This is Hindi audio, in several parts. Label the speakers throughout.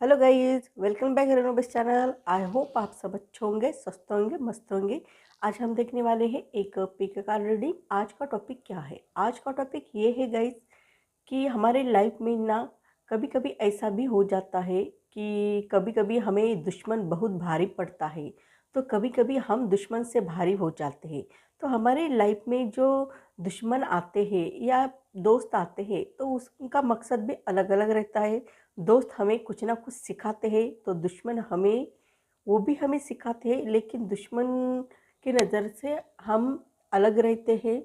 Speaker 1: हेलो गाइस, वेलकम बैक रेनोबेस चैनल। आई होप आप सब अच्छे होंगे, स्वस्थ होंगे, मस्त होंगे। आज हम देखने वाले हैं एक पिक कार्ड रीडिंग। आज का टॉपिक क्या है? आज का टॉपिक ये है गाइस कि हमारे लाइफ में ना कभी कभी ऐसा भी हो जाता है कि कभी कभी हमें दुश्मन बहुत भारी पड़ता है, तो कभी कभी हम दुश्मन से भारी हो जाते हैं। तो हमारे लाइफ में जो दुश्मन आते हैं या दोस्त आते हैं तो उनका मकसद भी अलग अलग रहता है। दोस्त हमें कुछ ना कुछ सिखाते हैं तो दुश्मन हमें वो भी हमें सिखाते हैं, लेकिन दुश्मन की नज़र से हम अलग रहते हैं।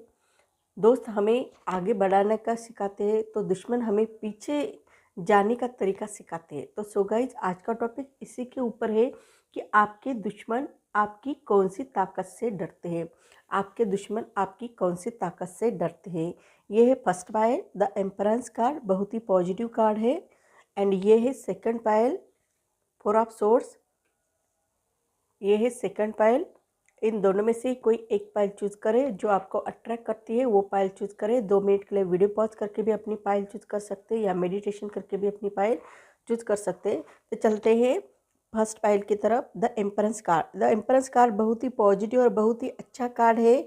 Speaker 1: दोस्त हमें आगे बढ़ाने का सिखाते हैं तो दुश्मन हमें पीछे जाने का तरीका सिखाते हैं। तो सो गाइज, आज का टॉपिक इसी के ऊपर है कि आपके दुश्मन आपकी कौन सी ताकत से डरते हैं। आपके दुश्मन आपकी कौन सी ताकत से डरते हैं। ये है फर्स्ट पायल द एम्परेंस कार्ड, बहुत ही पॉजिटिव कार्ड है। एंड ये है second Payal four of source, ये है सेकंड पायल। इन दोनों में से कोई एक पायल चूज करें जो आपको अट्रैक्ट करती है, वो पायल चूज करें। 2 मिनट के लिए वीडियो पॉज करके भी अपनी पायल चूज कर सकते हैं या मेडिटेशन करके भी अपनी पायल चूज कर सकते हैं। तो चलते हैं फर्स्ट पायल की तरफ, द एम्परेंस कार्ड। द एम्परेंस कार्ड बहुत ही पॉजिटिव और बहुत ही अच्छा कार्ड है।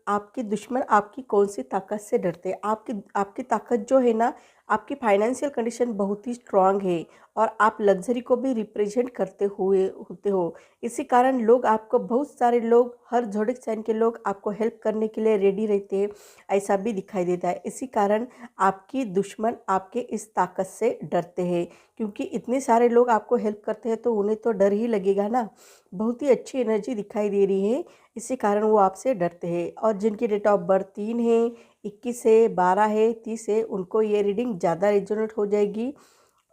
Speaker 1: आपके दुश्मन आपकी कौन सी ताकत से डरते हैं। आपकी आपकी ताकत जो है ना, आपकी फाइनेंशियल कंडीशन बहुत ही स्ट्रांग है और आप लग्जरी को भी रिप्रेजेंट करते हुए होते हो। इसी कारण लोग आपको, बहुत सारे लोग, हर ज़ोडिक साइन के लोग आपको हेल्प करने के लिए रेडी रहते हैं, ऐसा भी दिखाई देता है। इसी कारण आपकी दुश्मन आपके इस ताकत से डरते हैं, क्योंकि इतने सारे लोग आपको हेल्प करते हैं तो उन्हें तो डर ही लगेगा ना। बहुत ही अच्छी एनर्जी दिखाई दे रही है, इसी कारण वो आपसे डरते हैं। और जिनकी डेट ऑफ बर्थ 3 है, 21 है, 12 है, 30 है, उनको ये रीडिंग ज़्यादा रेजोनेट हो जाएगी।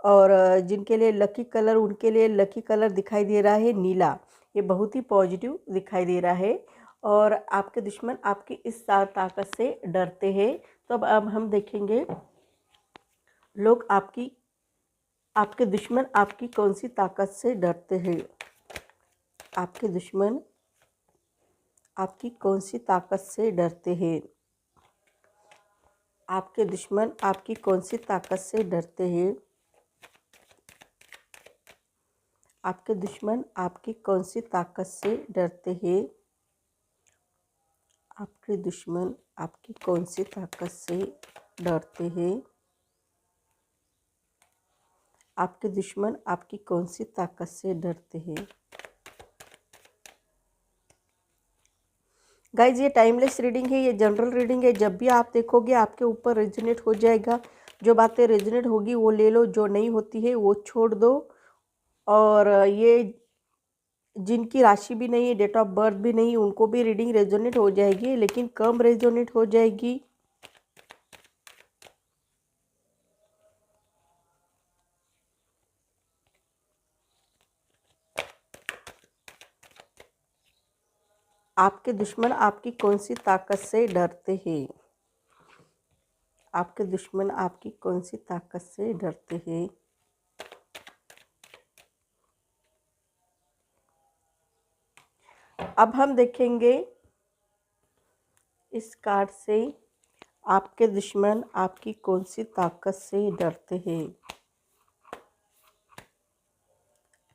Speaker 1: और जिनके लिए लकी कलर, उनके लिए लकी कलर दिखाई दे रहा है नीला। ये बहुत ही पॉजिटिव दिखाई दे रहा है और आपके दुश्मन आपकी इस ताकत से डरते हैं। तो अब हम देखेंगे लोग आपके दुश्मन आपकी कौन सी ताकत से डरते हैं। आपके दुश्मन आपकी कौन सी ताकत से डरते हैं। आपके दुश्मन आपकी कौन सी ताकत से डरते हैं। आपके दुश्मन आपकी कौन सी ताकत से डरते हैं। आपके दुश्मन आपकी कौन सी ताकत से डरते हैं। आपके दुश्मन आपकी कौन सी ताकत से डरते हैं। गाइज, ये टाइमलेस रीडिंग है, ये जनरल रीडिंग है। जब भी आप देखोगे आपके ऊपर रेजोनेट हो जाएगा। जो बातें रेजोनेट होगी वो ले लो, जो नहीं होती है वो छोड़ दो। और ये जिनकी राशि भी नहीं है, डेट ऑफ बर्थ भी नहीं, उनको भी रीडिंग रेजोनेट हो जाएगी, लेकिन कम रेजोनेट हो जाएगी। आपके दुश्मन आपकी कौन सी ताकत से डरते हैं। आपके दुश्मन आपकी कौन सी ताकत से डरते हैं। अब हम देखेंगे इस कार्ड से आपके दुश्मन आपकी कौन सी ताकत से डरते हैं।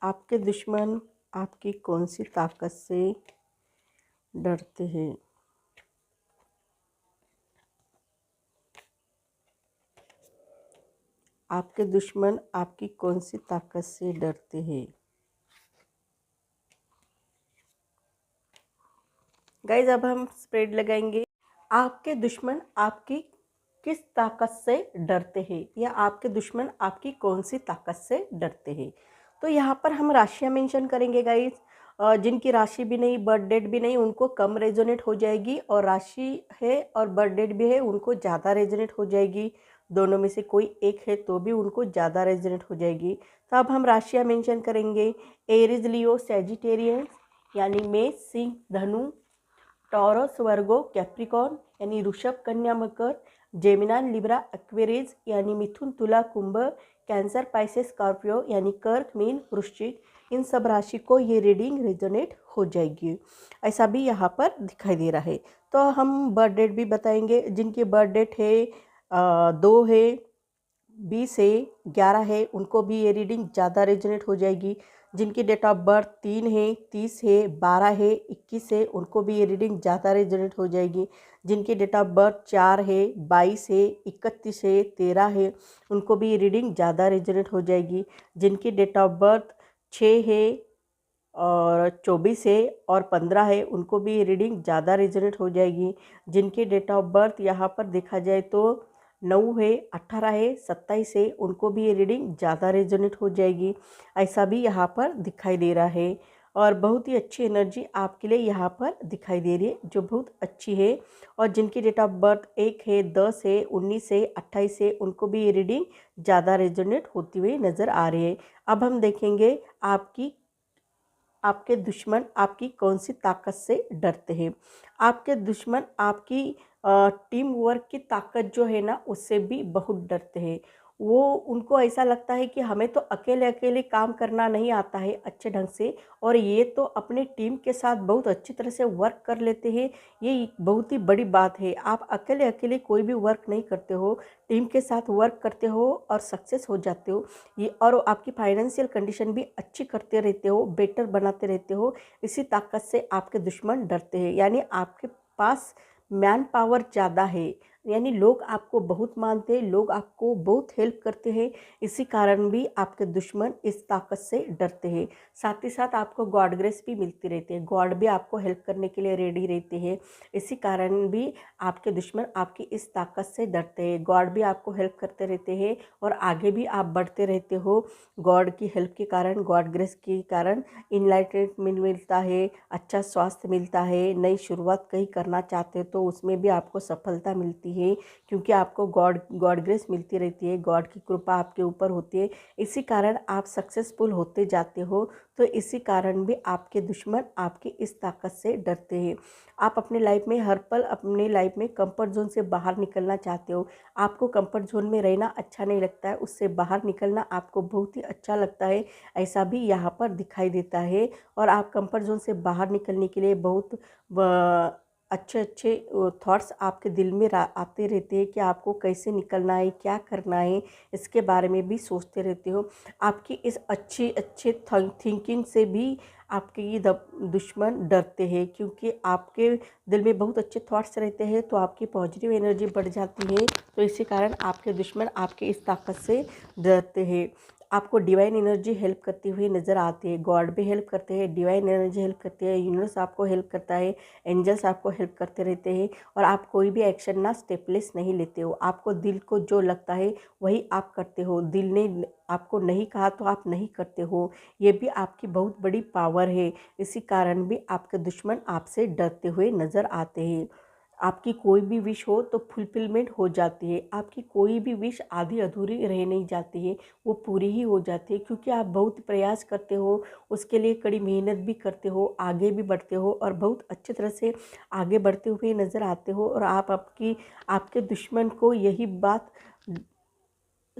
Speaker 1: आपके दुश्मन आपकी कौन सी ताकत से डरते हैं। आपके दुश्मन आपकी कौन सी ताकत से डरते हैं। गाइज, अब हम स्प्रेड लगाएंगे। आपके दुश्मन आपकी किस ताकत से डरते हैं, या आपके दुश्मन आपकी कौन सी ताकत से डरते हैं। तो यहाँ पर हम राशियाँ मेंशन करेंगे गाइज। जिनकी राशि भी नहीं, बर्थ डेट भी नहीं, उनको कम रेजोनेट हो जाएगी, और राशि है और बर्थ डेट भी है उनको ज़्यादा रेजोनेट हो जाएगी। दोनों में से कोई एक है तो भी उनको ज़्यादा रेजोनेट हो जाएगी। तो अब हम राशियाँ मेंशन करेंगे। एरीज, लियो, सैजिटेरियस यानी मेष, सिंह, धनु, टॉरस, वर्गो, कैप्रिकॉर्न यानी ऋषभ, कन्या, मकर, जेमिनान, लिब्रा, एक्वेरियस यानी मिथुन, तुला, कुंभ, कैंसर, पाइसेस, स्कॉर्पियो यानी कर्क, मीन, वृश्चिक, इन सब राशि को ये रीडिंग रेजोनेट हो जाएगी, ऐसा भी यहाँ पर दिखाई दे रहा है। तो हम बर्थ डेट भी बताएंगे। जिनकी बर्थ डेट है 2 है, 20 है 11 है उनको भी ये रीडिंग ज़्यादा रेजोनेट हो जाएगी। जिनकी डेट ऑफ बर्थ 3 है 30 है 12 है 21 है उनको भी ये रीडिंग ज़्यादा रेजोनेट हो जाएगी। जिनकी डेट ऑफ बर्थ 4 है 22 है 31 है 13 है उनको भी ये रीडिंग ज़्यादा रेजोनेट हो जाएगी। जिनकी डेट ऑफ बर्थ 6 है और 24 है और 15 है उनको भी ये रीडिंग ज़्यादा रेजोनेट हो जाएगी। जिनकी डेट ऑफ बर्थ यहाँ पर देखा जाए तो 9 है 18 है 27 है उनको भी ये रीडिंग ज़्यादा रेजोनेट हो जाएगी। ऐसा भी यहाँ पर दिखाई दे रहा है और बहुत ही अच्छी एनर्जी आपके लिए यहाँ पर दिखाई दे रही है जो बहुत अच्छी है। और जिनकी डेट ऑफ बर्थ 1 है 10 है 19 है 28 है उनको भी ये रीडिंग ज़्यादा रेजोनेट होती हुई नज़र आ रही है। अब हम देखेंगे आपके दुश्मन आपकी कौन सी ताकत से डरते हैं। आपके दुश्मन आपकी टीम वर्क की ताकत जो है ना उससे भी बहुत डरते हैं। वो उनको ऐसा लगता है कि हमें तो अकेले अकेले काम करना नहीं आता है अच्छे ढंग से और ये तो अपने टीम के साथ बहुत अच्छी तरह से वर्क कर लेते हैं। ये बहुत ही बड़ी बात है। आप अकेले अकेले कोई भी वर्क नहीं करते हो, टीम के साथ वर्क करते हो और सक्सेस हो जाते हो। ये और आपकी फाइनेंशियल कंडीशन भी अच्छी करते रहते हो, बेटर बनाते रहते हो। इसी ताकत से आपके दुश्मन डरते हैं। यानी आपके पास मैन पावर ज़्यादा है, यानी लोग आपको बहुत मानते हैं, लोग आपको बहुत हेल्प करते हैं। इसी कारण भी आपके दुश्मन इस ताकत से डरते हैं। साथ ही साथ आपको गॉड ग्रेस भी मिलती रहती है, गॉड भी आपको हेल्प करने के लिए रेडी रहते हैं। इसी कारण भी आपके दुश्मन आपकी इस ताकत से डरते हैं। गॉड भी आपको हेल्प करते रहते हैं और आगे भी आप बढ़ते रहते हो। गॉड की हेल्प के कारण, गॉड ग्रेस के कारण इनलाइटमेंट मिलता है, अच्छा स्वास्थ्य मिलता है। नई शुरुआत कहीं करना चाहते हो तो उसमें भी आपको सफलता मिलती है क्योंकि आपको गॉड ग्रेस मिलती रहती है, गॉड की कृपा आपके ऊपर होती है। इसी कारण आप सक्सेसफुल होते जाते हो। तो इसी कारण भी आपके दुश्मन आपकी इस ताकत से डरते हैं। आप अपने लाइफ में हर पल अपने लाइफ में कंफर्ट जोन से बाहर निकलना चाहते हो। आपको कंफर्ट जोन में रहना अच्छा नहीं लगता है, उससे बाहर निकलना आपको बहुत ही अच्छा लगता है। ऐसा भी यहाँ पर दिखाई देता है और आप कंफर्ट जोन से बाहर निकलने के लिए बहुत अच्छे अच्छे थॉट्स आपके दिल में आते रहते हैं कि आपको कैसे निकलना है, क्या करना है, इसके बारे में भी सोचते रहते हो। आपकी इस अच्छे थिंकिंग से भी आपके ये दुश्मन डरते हैं क्योंकि आपके दिल में बहुत अच्छे थॉट्स रहते हैं तो आपकी पॉजिटिव एनर्जी बढ़ जाती है। तो इसी कारण आपके दुश्मन आपके इस ताकत से डरते हैं। आपको डिवाइन एनर्जी हेल्प करती हुई नज़र आती है। गॉड भी हेल्प करते हैं, डिवाइन एनर्जी हेल्प करती है, यूनिवर्स आपको हेल्प करता है, एंजल्स आपको हेल्प करते रहते हैं। और आप कोई भी एक्शन ना स्टेपलेस नहीं लेते हो। आपको दिल को जो लगता है वही आप करते हो। दिल ने आपको नहीं कहा तो आप नहीं करते हो। ये भी आपकी बहुत बड़ी पावर है। इसी कारण भी आपके दुश्मन आपसे डरते हुए नज़र आते हैं। आपकी कोई भी विश हो तो फुलफिलमेंट हो जाती है। आपकी कोई भी विश आधी अधूरी रह नहीं जाती है, वो पूरी ही हो जाती है क्योंकि आप बहुत प्रयास करते हो, उसके लिए कड़ी मेहनत भी करते हो, आगे भी बढ़ते हो और बहुत अच्छी तरह से आगे बढ़ते हुए नज़र आते हो। और आपके दुश्मन को यही बात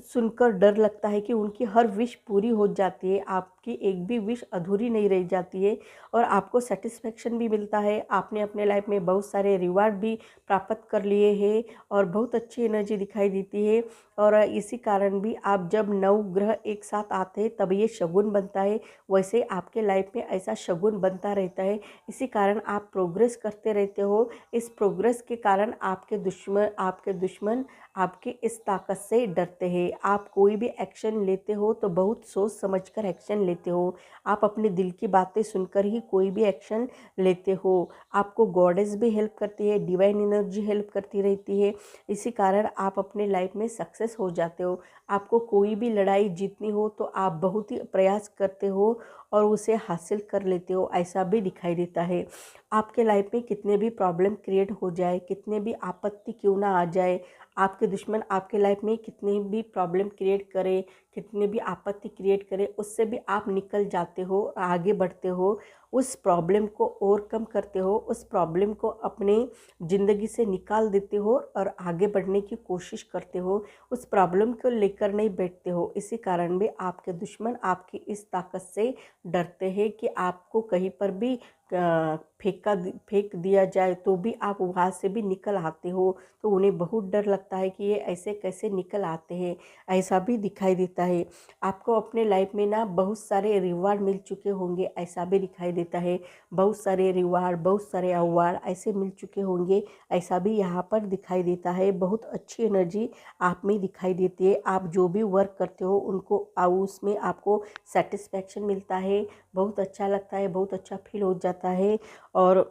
Speaker 1: सुनकर डर लगता है कि उनकी हर विश पूरी हो जाती है, आपकी एक भी विश अधूरी नहीं रह जाती है और आपको सेटिस्फेक्शन भी मिलता है। आपने अपने लाइफ में बहुत सारे रिवार्ड भी प्राप्त कर लिए हैं और बहुत अच्छी एनर्जी दिखाई देती है। और इसी कारण भी आप जब 9 ग्रह एक साथ आते हैं तब ये शगुन बनता है। वैसे आपके लाइफ में ऐसा शगुन बनता रहता है। इसी कारण आप प्रोग्रेस करते रहते हो। इस प्रोग्रेस के कारण आपके दुश्मन आपकी इस ताकत से डरते हैं। आप कोई भी एक्शन लेते हो तो बहुत सोच समझकर एक्शन लेते हो। आप अपने दिल की बातें सुनकर ही कोई भी एक्शन लेते हो। आपको गॉडेस भी हेल्प करती है, डिवाइन एनर्जी हेल्प करती रहती है। इसी कारण आप अपने लाइफ में सक्सेस हो जाते हो। आपको कोई भी लड़ाई जीतनी हो तो आप बहुत ही प्रयास करते हो और उसे हासिल कर लेते हो, ऐसा भी दिखाई देता है। आपके लाइफ में कितने भी प्रॉब्लम क्रिएट हो जाए, कितने भी आपत्ति क्यों ना आ जाए, आपके दुश्मन आपके लाइफ में कितनी भी प्रॉब्लम क्रिएट करे, कितने भी आपत्ति क्रिएट करे उससे भी आप निकल जाते हो, आगे बढ़ते हो, उस प्रॉब्लम को ओवरकम करते हो, उस प्रॉब्लम को अपने ज़िंदगी से निकाल देते हो और आगे बढ़ने की कोशिश करते हो, उस प्रॉब्लम को लेकर नहीं बैठते हो। इसी कारण भी आपके दुश्मन आपकी इस ताकत से डरते हैं कि आपको कहीं पर भी फेंक दिया जाए तो भी आप वहाँ से भी निकल आते हो। तो उन्हें बहुत डर लगता है कि ये ऐसे कैसे निकल आते हैं, ऐसा भी दिखाई देता है। आपको अपने लाइफ में ना बहुत सारे रिवार्ड मिल चुके होंगे, ऐसा भी दिखाई देता है। बहुत सारे रिवार्ड, बहुत सारे अवार्ड ऐसे मिल चुके होंगे, ऐसा भी यहाँ पर दिखाई देता है। बहुत अच्छी एनर्जी आप में दिखाई देती है। आप जो भी वर्क करते हो उनको उसमें आपको सेटिस्फैक्शन मिलता है, बहुत अच्छा लगता है, बहुत अच्छा फील हो जाता है। और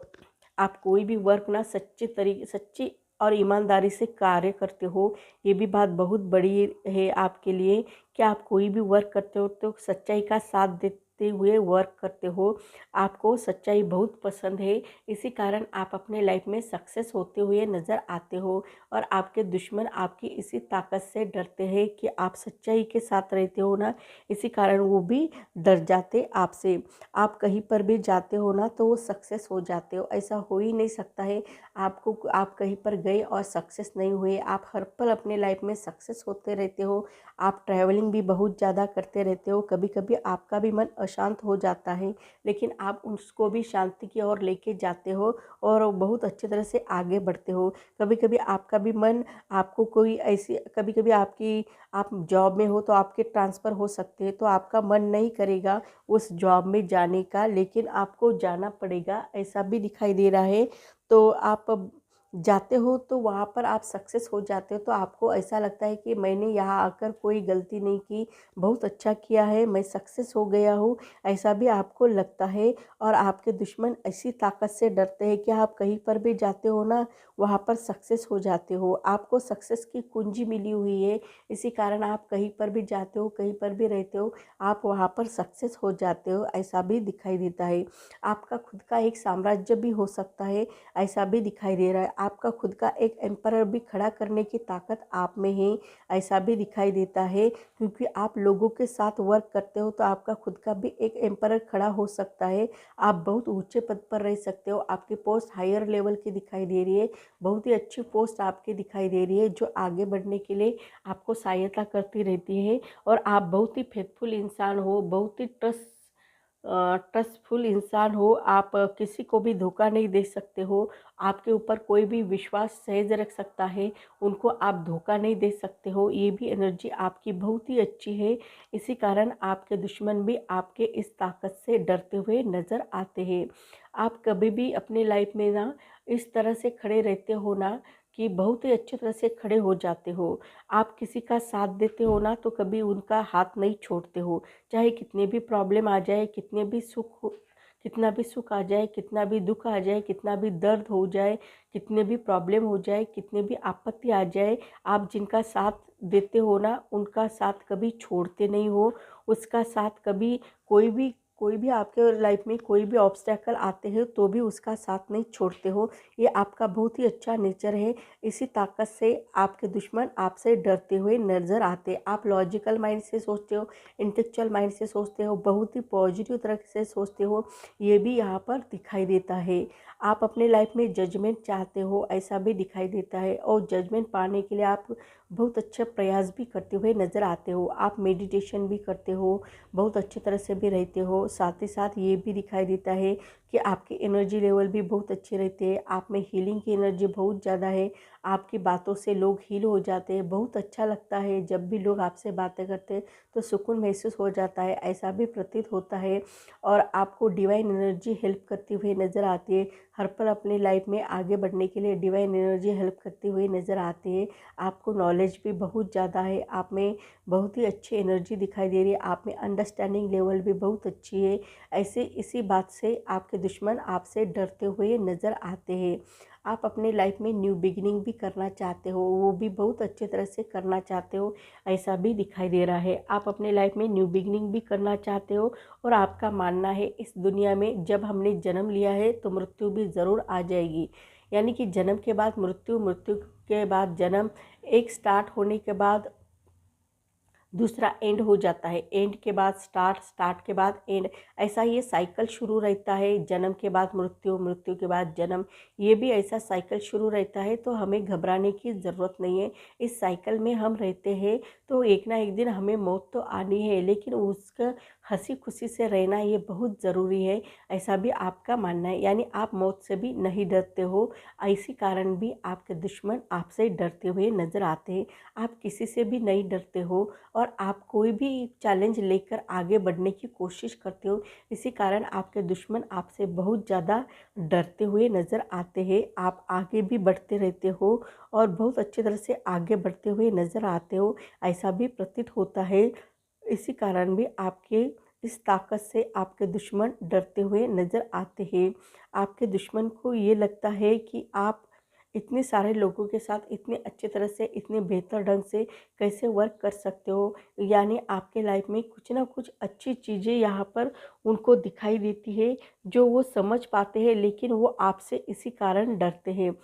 Speaker 1: आप कोई भी वर्क ना सच्ची और ईमानदारी से कार्य करते हो, ये भी बात बहुत बड़ी है आपके लिए कि आप कोई भी वर्क करते हो तो सच्चाई का साथ देते हुए वर्क करते हो। आपको सच्चाई बहुत पसंद है, इसी कारण आप अपने लाइफ में सक्सेस होते हुए नज़र आते हो। और आपके दुश्मन आपकी इसी ताकत से डरते हैं कि आप सच्चाई के साथ रहते हो ना, इसी कारण वो भी डर जाते आपसे। आप कहीं पर भी जाते हो ना तो वो सक्सेस हो जाते हो, ऐसा हो ही नहीं सकता है आप कहीं पर गए और सक्सेस नहीं हुए। आप हर पल अपने लाइफ में सक्सेस होते रहते हो। आप ट्रैवलिंग भी बहुत ज़्यादा करते रहते हो, कभी कभी आपका भी मन अशांत हो जाता है, लेकिन आप उसको भी शांति की ओर लेके जाते हो और बहुत अच्छी तरह से आगे बढ़ते हो। कभी कभी आपका भी मन, आपको कोई ऐसी, कभी कभी आप जॉब में हो तो आपके ट्रांसफ़र हो सकते हैं, तो आपका मन नहीं करेगा उस जॉब में जाने का, लेकिन आपको जाना पड़ेगा, ऐसा भी दिखाई दे रहा है। तो आप जाते हो तो वहाँ पर आप सक्सेस हो जाते हो, तो आपको ऐसा लगता है कि मैंने यहाँ आकर कोई गलती नहीं की, बहुत अच्छा किया है, मैं सक्सेस हो गया हूँ, ऐसा भी आपको लगता है। और आपके दुश्मन ऐसी ताकत से डरते हैं कि आप कहीं पर भी जाते हो ना, वहाँ पर सक्सेस हो जाते हो। आपको सक्सेस की कुंजी मिली हुई है, इसी कारण आप कहीं पर भी जाते हो, कहीं पर भी रहते हो, आप वहाँ पर सक्सेस हो जाते हो, ऐसा भी दिखाई देता है। आपका खुद का एक साम्राज्य भी हो सकता है, ऐसा भी दिखाई दे रहा है। आपका खुद का एक एम्पायर भी खड़ा करने की ताकत आप में है, ऐसा भी दिखाई देता है। क्योंकि आप लोगों के साथ वर्क करते हो तो आपका खुद का भी एक एम्पायर खड़ा हो सकता है। आप बहुत ऊंचे पद पर रह सकते हो, आपकी पोस्ट हायर लेवल की दिखाई दे रही है, बहुत ही अच्छी पोस्ट आपकी दिखाई दे रही है जो आगे बढ़ने के लिए आपको सहायता करती रहती है। और आप बहुत ही फेथफुल इंसान हो, बहुत ही ट्रस्टफुल इंसान हो। आप किसी को भी धोखा नहीं दे सकते हो, आपके ऊपर कोई भी विश्वास सहज रख सकता है, उनको आप धोखा नहीं दे सकते हो। ये भी एनर्जी आपकी बहुत ही अच्छी है, इसी कारण आपके दुश्मन भी आपके इस ताकत से डरते हुए नज़र आते हैं। आप कभी भी अपने लाइफ में ना इस तरह से खड़े रहते हो ना कि बहुत ही अच्छी तरह से खड़े हो जाते हो। आप किसी का साथ देते हो ना तो कभी उनका हाथ नहीं छोड़ते हो, चाहे कितने भी प्रॉब्लम आ जाए, कितना भी सुख आ जाए, कितना भी दुख आ जाए, कितना भी दर्द हो जाए, कितने भी प्रॉब्लम हो जाए, कितने भी आपत्ति आ जाए, आप जिनका साथ देते हो ना उनका साथ कभी छोड़ते नहीं हो। उसका साथ कभी कोई भी आपके लाइफ में कोई भी ऑब्स्टेकल आते हैं तो भी उसका साथ नहीं छोड़ते हो। ये आपका बहुत ही अच्छा नेचर है, इसी ताकत से आपके दुश्मन आपसे डरते हुए नज़र आते। आप लॉजिकल माइंड से सोचते हो, इंटेलेक्चुअल माइंड से सोचते हो, बहुत ही पॉजिटिव तरह से सोचते हो, ये भी यहाँ पर दिखाई देता है। आप अपने लाइफ में जजमेंट चाहते हो, ऐसा भी दिखाई देता है। और जजमेंट पाने के लिए आप बहुत अच्छे प्रयास भी करते हुए नज़र आते हो। आप मेडिटेशन भी करते हो, बहुत अच्छी तरह से भी रहते हो। साथ ही साथ ये भी दिखाई देता है कि आपकी एनर्जी लेवल भी बहुत अच्छी रहती है, आप में हीलिंग की एनर्जी बहुत ज़्यादा है। आपकी बातों से लोग हील हो जाते हैं, बहुत अच्छा लगता है जब भी लोग आपसे बातें करते हैं तो सुकून महसूस हो जाता है, ऐसा भी प्रतीत होता है। और आपको डिवाइन एनर्जी हेल्प करती हुई नज़र आती है। हर पल अपनी लाइफ में आगे बढ़ने के लिए डिवाइन एनर्जी हेल्प करती हुई नज़र आती है। आपको नॉलेज भी बहुत ज़्यादा है, आप में बहुत ही अच्छी एनर्जी दिखाई दे रही है, आप में अंडरस्टैंडिंग लेवल भी बहुत अच्छी है। ऐसे इसी बात से आपके दुश्मन आपसे डरते हुए नज़र आते हैं। आप अपने लाइफ में न्यू बिगिनिंग भी करना चाहते हो, वो भी बहुत अच्छी तरह से करना चाहते हो, ऐसा भी दिखाई दे रहा है। आप अपने लाइफ में न्यू बिगिनिंग भी करना चाहते हो और आपका मानना है इस दुनिया में जब हमने जन्म लिया है तो मृत्यु भी ज़रूर आ जाएगी। यानी कि जन्म के बाद मृत्यु, मृत्यु के बाद जन्म, एक स्टार्ट होने के बाद दूसरा एंड हो जाता है, एंड के बाद स्टार्ट, स्टार्ट के बाद एंड, ऐसा ये साइकिल शुरू रहता है। जन्म के बाद मृत्यु, मृत्यु के बाद जन्म, ये भी ऐसा साइकिल शुरू रहता है। तो हमें घबराने की ज़रूरत नहीं है। इस साइकिल में हम रहते हैं तो एक ना एक दिन हमें मौत तो आनी है, लेकिन उसका हंसी खुशी से रहना ये बहुत ज़रूरी है, ऐसा भी आपका मानना है। यानी आप मौत से भी नहीं डरते हो, इसी कारण भी आपके दुश्मन आपसे डरते हुए नज़र आते हैं। आप किसी से भी नहीं डरते हो और आप कोई भी चैलेंज लेकर आगे बढ़ने की कोशिश करते हो, इसी कारण आपके दुश्मन आपसे बहुत ज़्यादा डरते हुए नज़र आते हैं। आप आगे भी बढ़ते रहते हो और बहुत अच्छी तरह से आगे बढ़ते हुए नज़र आते हो, ऐसा भी प्रतीत होता है। इसी कारण भी आपके इस ताकत से आपके दुश्मन डरते हुए नज़र आते हैं। आपके दुश्मन को ये लगता है कि आप इतने सारे लोगों के साथ इतने अच्छे तरह से, इतने बेहतर ढंग से कैसे वर्क कर सकते हो। यानी आपके लाइफ में कुछ ना कुछ अच्छी चीज़ें यहाँ पर उनको दिखाई देती है, जो वो समझ पाते हैं, लेकिन वो आपसे इसी कारण डरते हैं।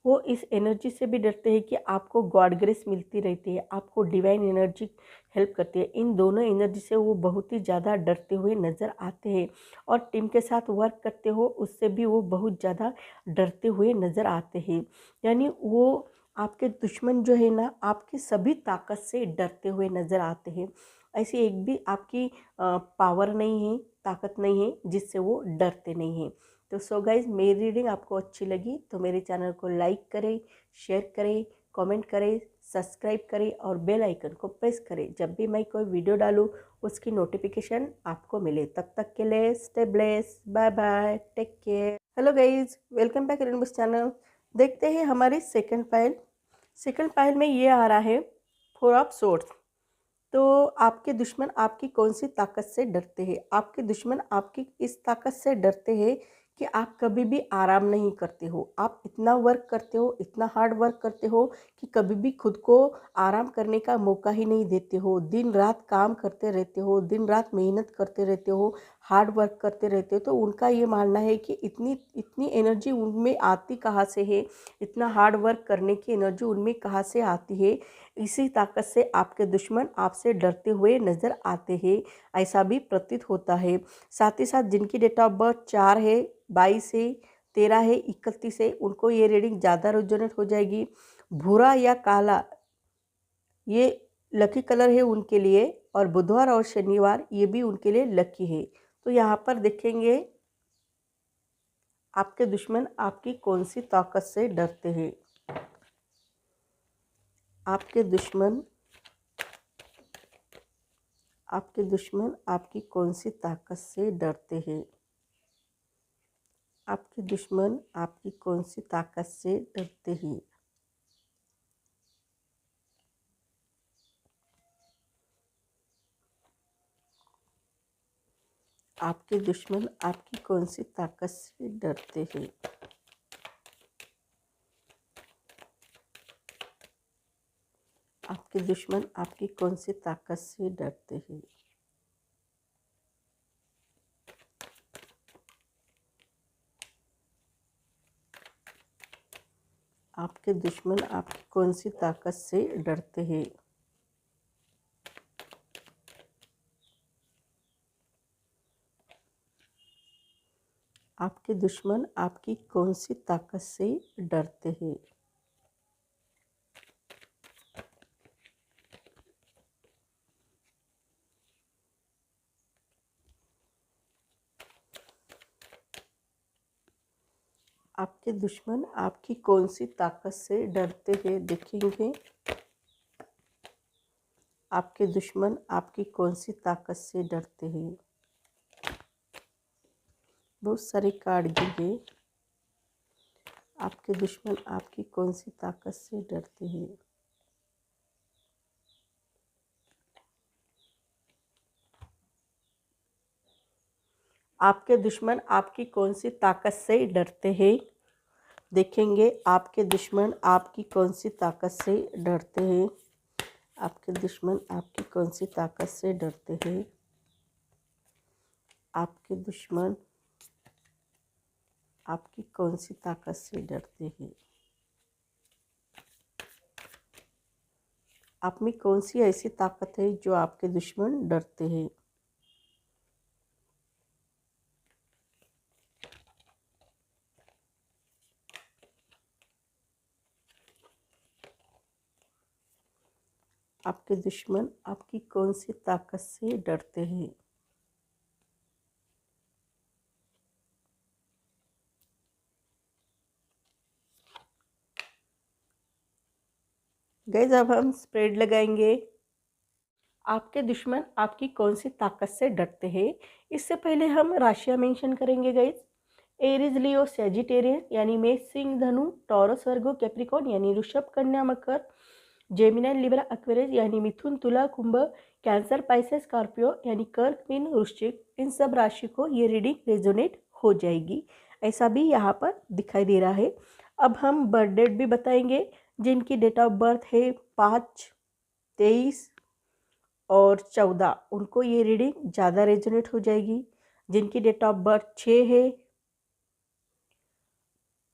Speaker 1: वो इस एनर्जी से भी डरते हैं कि आपको गॉड ग्रेस मिलती रहती है, आपको डिवाइन एनर्जी हेल्प करती है। इन दोनों एनर्जी से वो बहुत ही ज़्यादा डरते हुए नज़र आते हैं और टीम के साथ वर्क करते हो उससे भी वो बहुत ज़्यादा डरते हुए नज़र आते हैं। यानी वो आपके दुश्मन जो है ना, आपकी सभी ताकत से डरते हुए नज़र आते हैं। ऐसी एक भी आपकी पावर नहीं है, ताकत नहीं है जिससे वो डरते नहीं हैं। तो सो गाइज़, मेरी रीडिंग आपको अच्छी लगी तो मेरे चैनल को लाइक करें, शेयर करें, कमेंट करें, सब्सक्राइब करें और बेल आइकन को प्रेस करें। जब भी मैं कोई वीडियो डालूँ उसकी नोटिफिकेशन आपको मिले। तब तक के लिए stay bless, bye bye, take care. Hello guys, welcome back rainbow's channel. देखते हैं हमारी सेकंड फाइल। सेकंड फाइल में ये आ रहा है 4 ऑफ सोर्ड्स। तो आपके दुश्मन आपकी कौन सी ताकत से डरते हैं? आपके दुश्मन आपकी इस ताकत से डरते हैं कि आप कभी भी आराम नहीं करते हो। आप इतना वर्क करते हो, इतना हार्ड वर्क करते हो कि कभी भी खुद को आराम करने का मौका ही नहीं देते हो। दिन रात काम करते रहते हो, दिन रात मेहनत करते रहते हो, हार्ड वर्क करते रहते हो। तो उनका ये मानना है कि इतनी इतनी एनर्जी उनमें आती कहाँ से है, इतना हार्ड वर्क करने की एनर्जी उनमें कहाँ से आती है। इसी ताकत से आपके दुश्मन आपसे डरते हुए नज़र आते हैं, ऐसा भी प्रतीत होता है। साथ ही साथ जिनकी डेट ऑफ बर्थ 4 है, 22 है, 13 है, 31 है, उनको ये रीडिंग ज़्यादा रेजोनेट हो जाएगी। भूरा या काला ये लकी कलर है उनके लिए, और बुधवार और शनिवार ये भी उनके लिए लकी है। तो यहाँ पर देखेंगे आपके दुश्मन आपकी कौन सी ताकत से डरते हैं। आपके दुश्मन आपकी कौन सी ताकत से डरते हैं। आपके दुश्मन आपकी कौन सी ताकत से डरते हैं। आपके दुश्मन आपकी कौन सी ताकत से डरते हैं। आपके दुश्मन आपकी कौन सी ताकत से डरते हैं। आपके दुश्मन आपकी कौन सी ताकत से डरते हैं। आपके दुश्मन आपकी कौन सी ताकत से डरते हैं। आपके दुश्मन आपकी कौन सी ताकत से डरते हैं, देखेंगे। आपके दुश्मन आपकी कौन सी ताकत से डरते हैं। बहुत सारे कार्ड दिए। आपके दुश्मन आपकी कौन सी ताकत से डरते हैं। आपके दुश्मन आपकी कौन सी ताकत से डरते हैं, देखेंगे। आपके दुश्मन आपकी कौन सी ताकत से डरते हैं। आपके दुश्मन आपकी कौन सी ताकत से डरते हैं। आपके दुश्मन आपकी कौन सी ताकत से डरते हैं। आप में कौन सी ऐसी ताकत है जो आपके दुश्मन डरते हैं। आपके दुश्मन आपकी कौन सी ताकत से डरते हैं। गाइस अब हम स्प्रेड लगाएंगे। आपके दुश्मन आपकी कौन सी ताकत से डरते हैं। इससे पहले हम राशियां मेंशन करेंगे गाइस। एरीज लियो सेजिटेरियन यानी मेष सिंह धनु, टॉरस वर्गो कैप्रिकॉन यानी ऋषभ कन्या मकर, जेमिनी लिब्रा एक्वेरियस यानी मिथुन तुला कुंभ, कैंसर पाइसेस स्कॉर्पियो यानी कर्क मीन वृश्चिक। इन सब राशि को ये रीडिंग रेजोनेट हो जाएगी, ऐसा भी यहाँ पर दिखाई दे रहा है। अब हम बर्थ डेट भी बताएंगे। जिनकी डेट ऑफ बर्थ है 5, 23 और 14, उनको ये रीडिंग ज़्यादा रेजोनेट हो जाएगी। जिनकी डेट ऑफ बर्थ 6 है,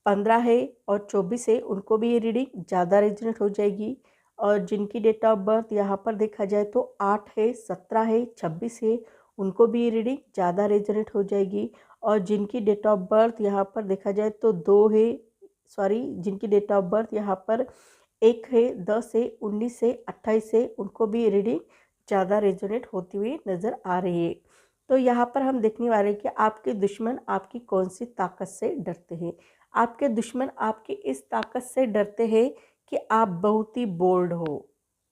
Speaker 1: 15 है और 24 है, उनको भी ये रीडिंग ज़्यादा रेजोनेट हो जाएगी। और जिनकी डेट ऑफ बर्थ यहाँ पर देखा जाए तो 8 है, 17 है, 26 है, उनको भी ये रीडिंग ज़्यादा रेजोनेट हो जाएगी। और जिनकी डेट ऑफ बर्थ यहाँ पर देखा जाए तो 2 है, सॉरी, जिनकी डेट ऑफ बर्थ यहाँ पर 1 है, 10 है, 19 है, 28 है, उनको भी ये रीडिंग ज़्यादा रेजोनेट होती हुई नज़र आ रही है। तो यहाँ पर हम देखने वाले हैं कि आपके दुश्मन आपकी कौन सी ताकत से डरते हैं। आपके दुश्मन आपकी इस ताकत से डरते हैं कि आप बहुत ही बोल्ड हो।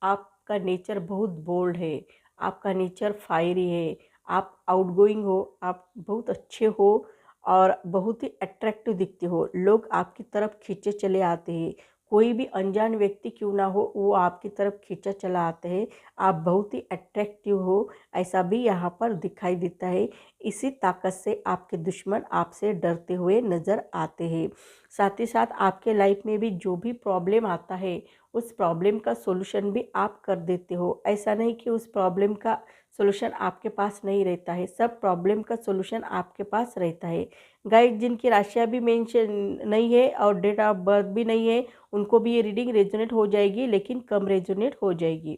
Speaker 1: आपका नेचर बहुत बोल्ड है, आपका नेचर फायरी है, आप आउटगोइंग हो, आप बहुत अच्छे हो और बहुत ही अट्रैक्टिव दिखते हो। लोग आपकी तरफ खींचे चले आते हैं, कोई भी अनजान व्यक्ति क्यों ना हो वो आपकी तरफ खींचा चला आते हैं। आप बहुत ही अट्रैक्टिव हो, ऐसा भी यहाँ पर दिखाई देता है। इसी ताकत से आपके दुश्मन आपसे डरते हुए नज़र आते हैं। साथ ही साथ आपके लाइफ में भी जो भी प्रॉब्लम आता है उस प्रॉब्लम का सोल्यूशन भी आप कर देते हो। ऐसा नहीं कि उस प्रॉब्लम का सोल्यूशन आपके पास नहीं रहता है, सब प्रॉब्लम का सोल्यूशन आपके पास रहता है। गाइस जिनकी राशियाँ भी मेंशन नहीं है और डेट ऑफ बर्थ भी नहीं है, उनको भी ये रीडिंग रेजोनेट हो जाएगी, लेकिन कम रेजोनेट हो जाएगी।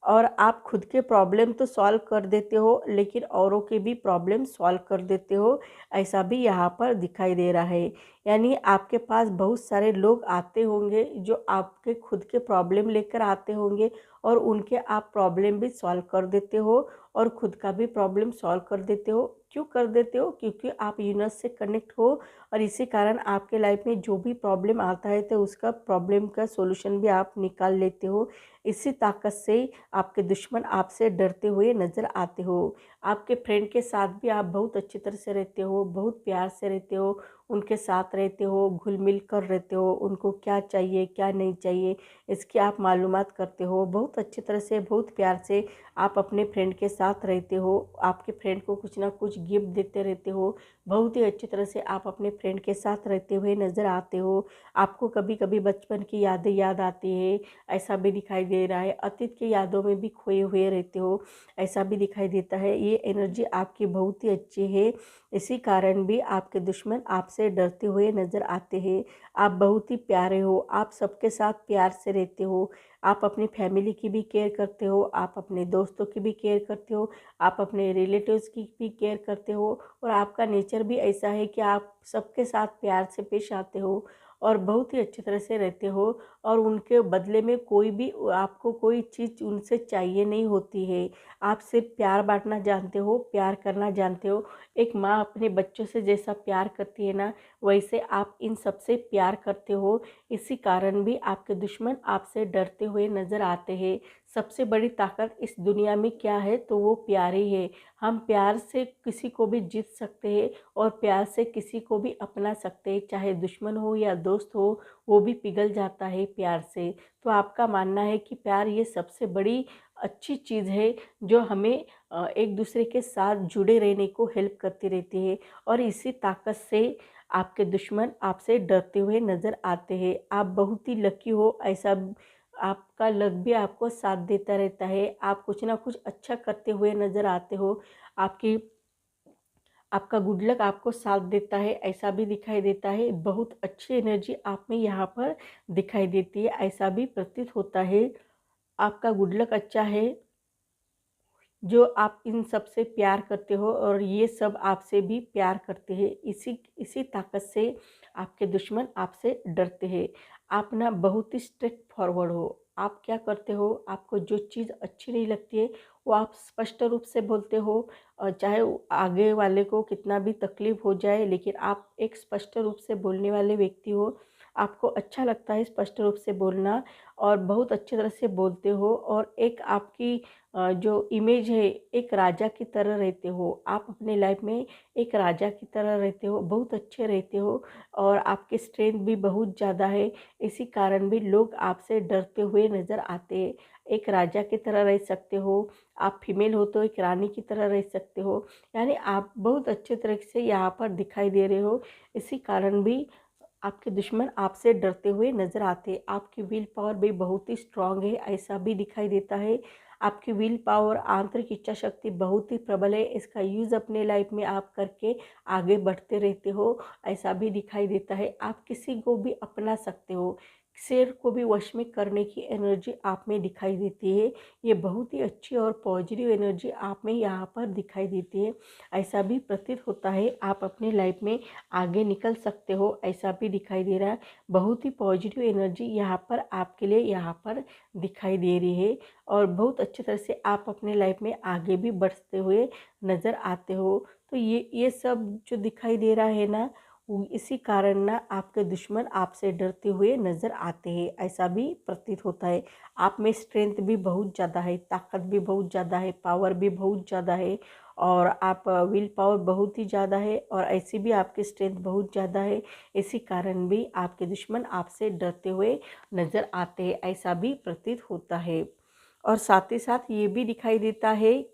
Speaker 1: और आप खुद के प्रॉब्लम तो सॉल्व कर देते हो लेकिन औरों के भी प्रॉब्लम सॉल्व कर देते हो, ऐसा भी यहाँ पर दिखाई दे रहा है। यानी आपके पास बहुत सारे लोग आते होंगे जो आपके खुद के प्रॉब्लम लेकर आते होंगे और उनके आप प्रॉब्लम भी सॉल्व कर देते हो और खुद का भी प्रॉब्लम सॉल्व कर देते हो। क्यों कर देते हो? क्योंकि आप यूनिवर्स से कनेक्ट हो और इसी कारण आपके लाइफ में जो भी प्रॉब्लम आता है तो उसका प्रॉब्लम का सोल्यूशन भी आप निकाल लेते हो। इसी ताकत से आपके दुश्मन आपसे डरते हुए नज़र आते हो। आपके फ्रेंड के साथ भी आप बहुत अच्छी तरह से रहते हो, बहुत प्यार से रहते हो, उनके साथ रहते हो, घुल मिल कर रहते हो, उनको क्या चाहिए क्या नहीं चाहिए इसकी आप मालूमात करते हो। बहुत अच्छी तरह से, बहुत प्यार से आप अपने फ्रेंड के साथ रहते हो, आपके फ्रेंड को कुछ ना कुछ गिफ्ट देते रहते हो। बहुत ही अच्छी तरह से आप अपने फ्रेंड के साथ रहते हुए नज़र आते हो। आपको कभी कभी बचपन की यादें याद आती है, ऐसा भी दिखाई दे रहा है। अतीत की यादों में भी खोए हुए रहते हो, ऐसा भी दिखाई देता है। ये एनर्जी आपकी बहुत ही अच्छी है, इसी कारण भी आपके दुश्मन आपसे डरते हुए नज़र आते हैं। आप बहुत ही प्यारे हो, आप सबके साथ प्यार से रहते हो, आप अपनी फैमिली की भी केयर करते हो, आप अपने दोस्तों की भी केयर करते हो, आप अपने रिलेटिव्स की भी केयर करते हो और आपका नेचर भी ऐसा है कि आप सबके साथ प्यार से पेश आते हो और बहुत ही अच्छी तरह से रहते हो। और उनके बदले में कोई भी आपको कोई चीज़ उनसे चाहिए नहीं होती है। आप सिर्फ प्यार बांटना जानते हो, प्यार करना जानते हो। एक माँ अपने बच्चों से जैसा प्यार करती है ना, वैसे आप इन सबसे प्यार करते हो। इसी कारण भी आपके दुश्मन आपसे डरते हुए नज़र आते हैं। सबसे बड़ी ताकत इस दुनिया में क्या है तो वो प्यार ही है। हम प्यार से किसी को भी जीत सकते हैं और प्यार से किसी को भी अपना सकते हैं, चाहे दुश्मन हो या दोस्त हो, वो भी पिघल जाता है प्यार से। तो आपका मानना है कि प्यार ये सबसे बड़ी अच्छी चीज़ है जो हमें एक दूसरे के साथ जुड़े रहने को हेल्प करती रहती है और इसी ताकत से आपके दुश्मन आपसे डरते हुए नज़र आते हैं। आप बहुत ही लकी हो, ऐसा आपका लक भी आपको साथ देता रहता है। आप कुछ ना कुछ अच्छा करते हुए नज़र आते हो, आपकी आपका गुड लक आपको साथ देता है, ऐसा भी दिखाई देता है। बहुत अच्छी एनर्जी आप में यहाँ पर दिखाई देती है, ऐसा भी प्रतीत होता है। आपका गुड लक अच्छा है, जो आप इन सब से प्यार करते हो और ये सब आपसे भी प्यार करते हैं। इसी इसी ताकत से आपके दुश्मन आपसे डरते हैं। आप ना बहुत ही स्ट्रेट फॉरवर्ड हो। आप क्या करते हो, आपको जो चीज़ अच्छी नहीं लगती है वो आप स्पष्ट रूप से बोलते हो, और चाहे आगे वाले को कितना भी तकलीफ़ हो जाए, लेकिन आप एक स्पष्ट रूप से बोलने वाले व्यक्ति हो। आपको अच्छा लगता है स्पष्ट रूप से बोलना, और बहुत अच्छी तरह से बोलते हो, और एक आपकी जो इमेज है, एक राजा की तरह रहते हो। आप अपने लाइफ में एक राजा की तरह रहते हो, बहुत अच्छे रहते हो, और आपकी स्ट्रेंथ भी बहुत ज़्यादा है। इसी कारण भी लोग आपसे डरते हुए नज़र आते हैं। एक राजा की तरह रह सकते हो, आप फीमेल हो तो एक रानी की तरह रह सकते हो, यानी आप बहुत अच्छे तरह से यहाँ पर दिखाई दे रहे हो। इसी कारण भी आपके दुश्मन आपसे डरते हुए नज़र आते हैं। आपकी विल पावर भी बहुत ही स्ट्रांग है, ऐसा भी दिखाई देता है। आपकी विल पावर, आंतरिक इच्छा शक्ति बहुत ही प्रबल है। इसका यूज़ अपने लाइफ में आप करके आगे बढ़ते रहते हो, ऐसा भी दिखाई देता है। आप किसी को भी अपना सकते हो, शेर को भी वश में करने की एनर्जी आप में दिखाई देती है। ये बहुत ही अच्छी और पॉजिटिव एनर्जी आप में यहाँ पर दिखाई देती है। ऐसा भी प्रतीत होता है आप अपने लाइफ में आगे निकल सकते हो, ऐसा भी दिखाई दे रहा है। बहुत ही पॉजिटिव एनर्जी यहाँ पर आपके लिए यहाँ पर दिखाई दे रही है, और बहुत अच्छी तरह से आप अपने लाइफ में आगे भी बढ़ते हुए नज़र आते हो। तो ये सब जो दिखाई दे रहा है ना, इसी कारण ना आपके दुश्मन आपसे डरते हुए नज़र आते हैं, ऐसा भी प्रतीत होता है। आप में स्ट्रेंथ भी बहुत ज़्यादा है, ताकत भी बहुत ज़्यादा है, पावर भी बहुत ज़्यादा है, और आप विल पावर बहुत ही ज़्यादा है, और ऐसी भी आपकी स्ट्रेंथ बहुत ज़्यादा है। इसी कारण भी आपके दुश्मन आपसे डरते हुए नज़र आते हैं, ऐसा भी प्रतीत होता है। और साथ ही साथ ये भी दिखाई देता है,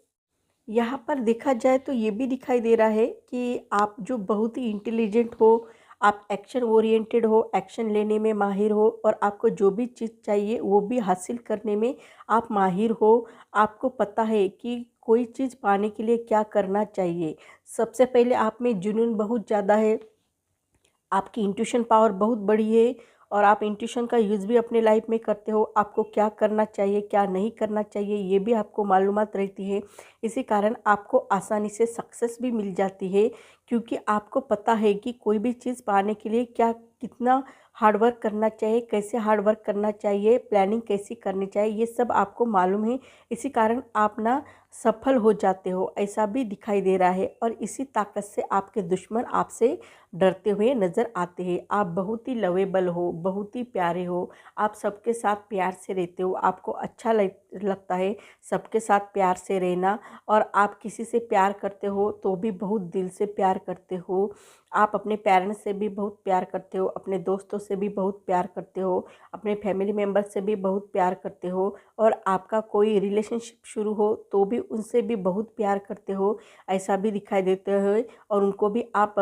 Speaker 1: यहाँ पर देखा जाए तो ये भी दिखाई दे रहा है कि आप जो बहुत ही इंटेलिजेंट हो, आप एक्शन ओरिएंटेड हो, एक्शन लेने में माहिर हो, और आपको जो भी चीज़ चाहिए वो भी हासिल करने में आप माहिर हो। आपको पता है कि कोई चीज़ पाने के लिए क्या करना चाहिए। सबसे पहले आप में जुनून बहुत ज़्यादा है, आपकी इंट्यूशन पावर बहुत बड़ी है, और आप इंट्यूशन का यूज़ भी अपने लाइफ में करते हो। आपको क्या करना चाहिए, क्या नहीं करना चाहिए, ये भी आपको मालूमात रहती है। इसी कारण आपको आसानी से सक्सेस भी मिल जाती है, क्योंकि आपको पता है कि कोई भी चीज़ पाने के लिए क्या कितना हार्ड वर्क करना चाहिए, कैसे हार्ड वर्क करना चाहिए, प्लानिंग कैसी करनी चाहिए, ये सब आपको मालूम है। इसी कारण आप ना सफल हो जाते हो, ऐसा भी दिखाई दे रहा है, और इसी ताकत से आपके दुश्मन आपसे डरते हुए नज़र आते हैं। आप बहुत ही लवेबल हो, बहुत ही प्यारे हो, आप सबके साथ प्यार से रहते हो, आपको अच्छा लगता है सबके साथ प्यार से रहना, और आप किसी से प्यार करते हो तो भी बहुत दिल से प्यार करते हो। आप अपने पेरेंट्स से भी बहुत प्यार करते हो, अपने दोस्तों से भी बहुत प्यार करते हो, अपने फैमिली मेम्बर से भी बहुत प्यार करते हो, और आपका कोई रिलेशनशिप शुरू हो तो भी उनसे भी बहुत प्यार करते हो, ऐसा भी दिखाई देते हो, और उनको भी आप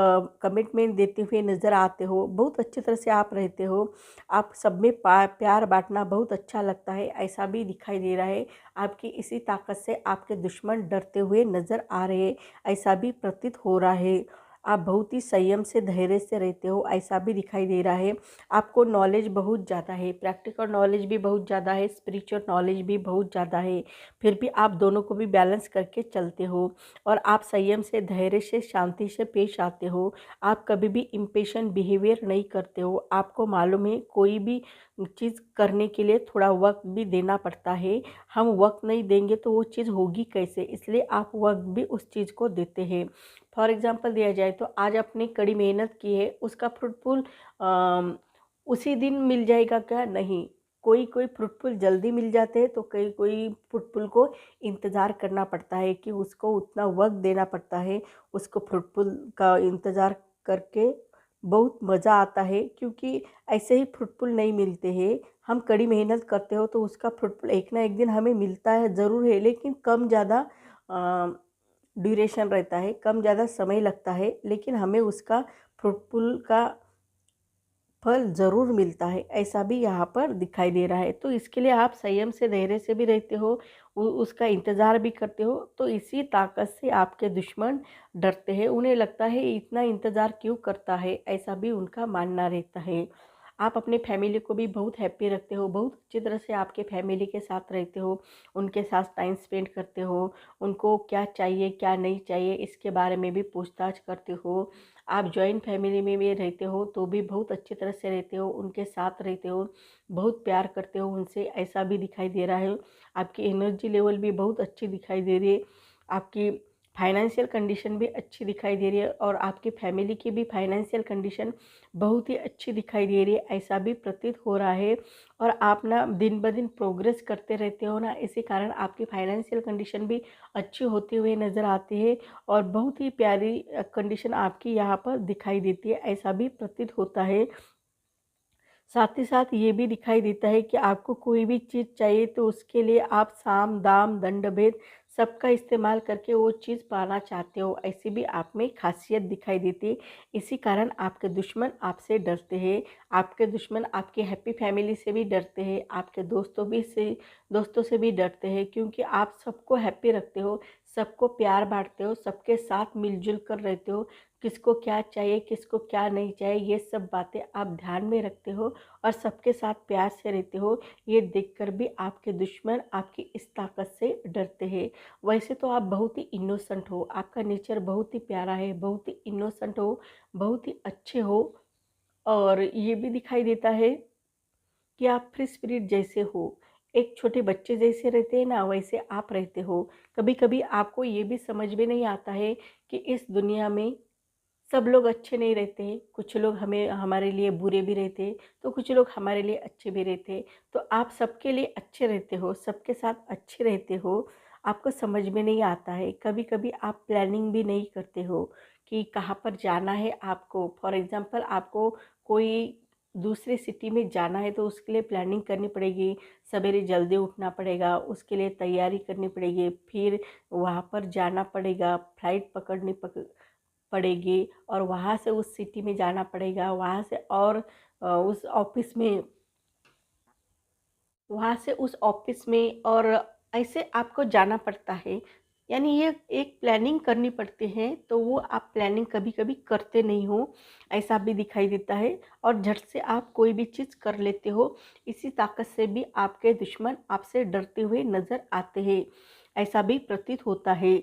Speaker 1: कमिटमेंट देते हुए नज़र आते हो। बहुत अच्छी तरह से आप रहते हो, आप सब में प्यार बांटना बहुत अच्छा लगता है, ऐसा भी दिखाई दे रहा है। आपकी इसी ताकत से आपके दुश्मन डरते हुए नज़र आ रहे हैं, ऐसा भी प्रतीत हो रहा है। आप बहुत ही संयम से, धैर्य से रहते हो, ऐसा भी दिखाई दे रहा है। आपको नॉलेज बहुत ज़्यादा है, प्रैक्टिकल नॉलेज भी बहुत ज़्यादा है, स्पिरिचुअल नॉलेज भी बहुत ज़्यादा है, फिर भी आप दोनों को भी बैलेंस करके चलते हो, और आप संयम से, धैर्य से, शांति से पेश आते हो। आप कभी भी इम्पेशेंट बिहेवियर नहीं करते हो। आपको मालूम है कोई भी चीज़ करने के लिए थोड़ा वक्त भी देना पड़ता है। हम वक्त नहीं देंगे तो वो चीज़ होगी कैसे, इसलिए आप वक्त भी उस चीज़ को देते हैं। फॉर एग्ज़ाम्पल दिया जाए तो आज आपने कड़ी मेहनत की है, उसका फ्रूटफुल उसी दिन मिल जाएगा क्या? नहीं। कोई कोई फ्रूटफुल जल्दी मिल जाते हैं, तो कोई कोई फ्रूटफुल को इंतज़ार करना पड़ता है, कि उसको उतना वक्त देना पड़ता है। उसको फ्रूटफुल का इंतज़ार करके बहुत मज़ा आता है, क्योंकि ऐसे ही फ्रूटफुल नहीं मिलते हैं। हम कड़ी मेहनत करते हो तो उसका फ्रूटफुल एक ना एक दिन हमें मिलता है ज़रूर है, लेकिन कम ज़्यादा ड्यूरेशन रहता है, कम ज़्यादा समय लगता है, लेकिन हमें उसका फ्रूटफुल का फल ज़रूर मिलता है, ऐसा भी यहाँ पर दिखाई दे रहा है। तो इसके लिए आप संयम से, धैर्य से भी रहते हो, उसका इंतज़ार भी करते हो, तो इसी ताकत से आपके दुश्मन डरते हैं। उन्हें लगता है इतना इंतज़ार क्यों करता है, ऐसा भी उनका मानना रहता है। आप अपने फैमिली को भी बहुत हैप्पी रखते हो, बहुत अच्छी तरह से आपके फैमिली के साथ रहते हो, उनके साथ टाइम स्पेंड करते हो, उनको क्या चाहिए क्या नहीं चाहिए इसके बारे में भी पूछताछ करते हो। आप जॉइंट फैमिली में भी रहते हो तो भी बहुत अच्छी तरह से रहते हो, उनके साथ रहते हो, बहुत प्यार करते हो उनसे, ऐसा भी दिखाई दे रहा है। आपकी एनर्जी लेवल भी बहुत अच्छी दिखाई दे रही है, आपकी फाइनेंशियल कंडीशन भी अच्छी दिखाई दे रही है और आपकी फैमिली की भी फाइनेंशियल कंडीशन बहुत ही अच्छी दिखाई दे रही है, ऐसा भी प्रतीत हो रहा है। और आप ना दिन ब दिन प्रोग्रेस करते रहते हो ना, इसी कारण आपकी फाइनेंशियल कंडीशन भी अच्छी होती हुई नज़र आती है और बहुत ही प्यारी कंडीशन आपकी यहाँ पर दिखाई देती है, ऐसा भी प्रतीत होता है। साथ ही साथ ये भी दिखाई देता है कि आपको कोई भी चीज़ चाहिए तो उसके लिए आप साम दाम दंड भेद सबका इस्तेमाल करके वो चीज़ पाना चाहते हो, ऐसी भी आप में खासियत दिखाई देती है। इसी कारण आपके दुश्मन आपसे डरते हैं, आपके दुश्मन आपकी हैप्पी फैमिली से भी डरते हैं, आपके दोस्तों से भी डरते हैं, क्योंकि आप सबको हैप्पी रखते हो, सबको प्यार बांटते हो, सबके साथ मिलजुल कर रहते हो। किसको क्या चाहिए किसको क्या नहीं चाहिए ये सब बातें आप ध्यान में रखते हो और सबके साथ प्यार से रहते हो। ये देखकर भी आपके दुश्मन आपकी इस ताकत से डरते हैं। वैसे तो आप बहुत ही इनोसेंट हो, आपका नेचर बहुत ही प्यारा है, बहुत ही इनोसेंट हो, बहुत ही अच्छे हो और ये भी दिखाई देता है कि आप फ्री स्पिरिट जैसे हो, एक छोटे बच्चे जैसे रहते हैं ना, वैसे आप रहते हो। कभी कभी आपको ये भी समझ में नहीं आता है कि इस दुनिया में सब लोग अच्छे नहीं रहते हैं, कुछ लोग हमारे लिए बुरे भी रहते हैं, तो कुछ लोग हमारे लिए अच्छे भी रहते हैं। तो आप सबके लिए अच्छे रहते हो, सबके साथ अच्छे रहते हो, आपको समझ में नहीं आता है। कभी कभी आप प्लानिंग भी नहीं करते हो कि कहाँ पर जाना है आपको। फॉर एग्ज़ाम्पल आपको कोई दूसरे सिटी में जाना है तो उसके लिए प्लानिंग करनी पड़ेगी, सवेरे जल्दी उठना पड़ेगा, उसके लिए तैयारी करनी पड़ेगी, फिर वहाँ पर जाना पड़ेगा, फ्लाइट पड़ेगी और वहाँ से उस सिटी में जाना पड़ेगा, वहाँ से और उस ऑफिस में, वहाँ से उस ऑफिस में और ऐसे आपको जाना पड़ता है। यानी ये एक प्लानिंग करनी पड़ती है, तो वो आप प्लानिंग कभी कभी करते नहीं हो, ऐसा भी दिखाई देता है और झट से आप कोई भी चीज़ कर लेते हो। इसी ताकत से भी आपके दुश्मन आपसे डरते हुए नज़र आते हैं, ऐसा भी प्रतीत होता है।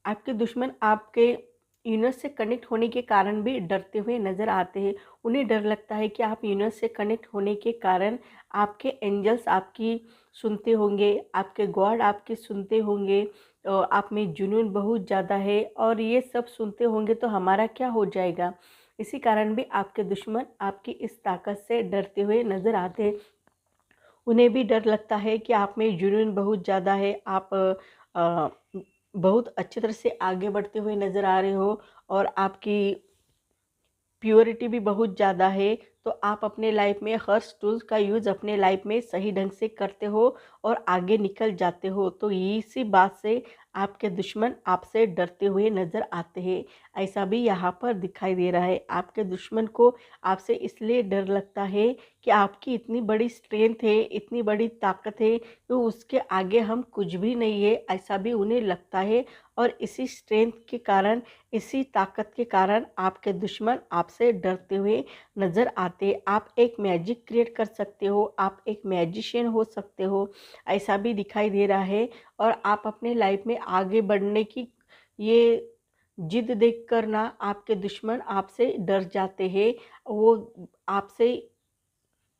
Speaker 1: आपके दुश्मन आपके यूनिवर्स से कनेक्ट होने के कारण भी डरते हुए नज़र आते हैं। उन्हें डर लगता है कि आप यूनिवर्स से कनेक्ट होने के कारण आपके एंजल्स आपकी सुनते होंगे, आपके गॉड आपकी सुनते होंगे, आप में जुनून बहुत ज़्यादा है और ये सब सुनते होंगे तो हमारा क्या हो जाएगा। इसी कारण भी आपके दुश्मन आपकी इस ताकत से डरते हुए नज़र आते हैं। उन्हें भी डर लगता है कि आप में जुनून बहुत ज़्यादा है, आप अ, बहुत अच्छी तरह से आगे बढ़ते हुए नज़र आ रहे हो और आपकी प्योरिटी भी बहुत ज़्यादा है। तो आप अपने लाइफ में हर टूल्स का यूज़ अपने लाइफ में सही ढंग से करते हो और आगे निकल जाते हो, तो इसी बात से आपके दुश्मन आपसे डरते हुए नज़र आते हैं, ऐसा भी यहाँ पर दिखाई दे रहा है। आपके दुश्मन को आपसे इसलिए डर लगता है कि आपकी इतनी बड़ी स्ट्रेंथ है, इतनी बड़ी ताकत है, तो उसके आगे हम कुछ भी नहीं है, ऐसा भी उन्हें लगता है। और इसी स्ट्रेंथ के कारण, इसी ताकत के कारण आपके दुश्मन आपसे डरते हुए नज़र आते हैं। आप एक मैजिक क्रिएट कर सकते हो, आप एक मैजिशियन हो सकते हो, ऐसा भी दिखाई दे रहा है। और आप अपने लाइफ में आगे बढ़ने की ये जिद देख कर ना आपके दुश्मन आपसे डर जाते हैं, वो आपसे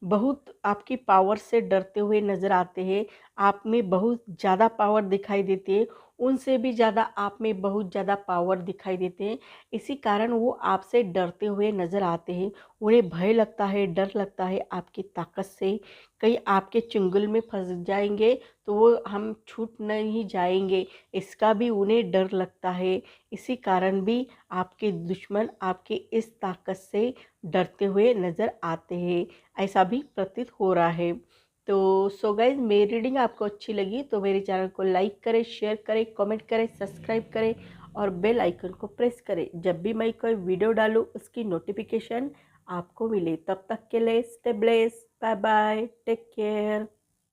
Speaker 1: बहुत आपकी पावर से डरते हुए नज़र आते हैं। आप में बहुत ज़्यादा पावर दिखाई देती है, उनसे भी ज़्यादा आप में बहुत ज़्यादा पावर दिखाई देते हैं। इसी कारण वो आपसे डरते हुए नज़र आते हैं। उन्हें भय लगता है, डर लगता है आपकी ताकत से, कहीं आपके चुंगल में फंस जाएंगे तो वो हम छूट नहीं जाएंगे, इसका भी उन्हें डर लगता है। इसी कारण भी आपके दुश्मन आपकी इस ताकत से डरते हुए नज़र आते हैं, ऐसा भी प्रतीत हो रहा है। तो सो गाइज, मेरी रीडिंग आपको अच्छी लगी तो मेरे चैनल को लाइक करें, शेयर करें, कमेंट करें, सब्सक्राइब करें और बेल आइकन को प्रेस करें, जब भी मैं कोई वीडियो डालूँ उसकी नोटिफिकेशन आपको मिले। तब तक के लिए stay blessed, bye bye, take care.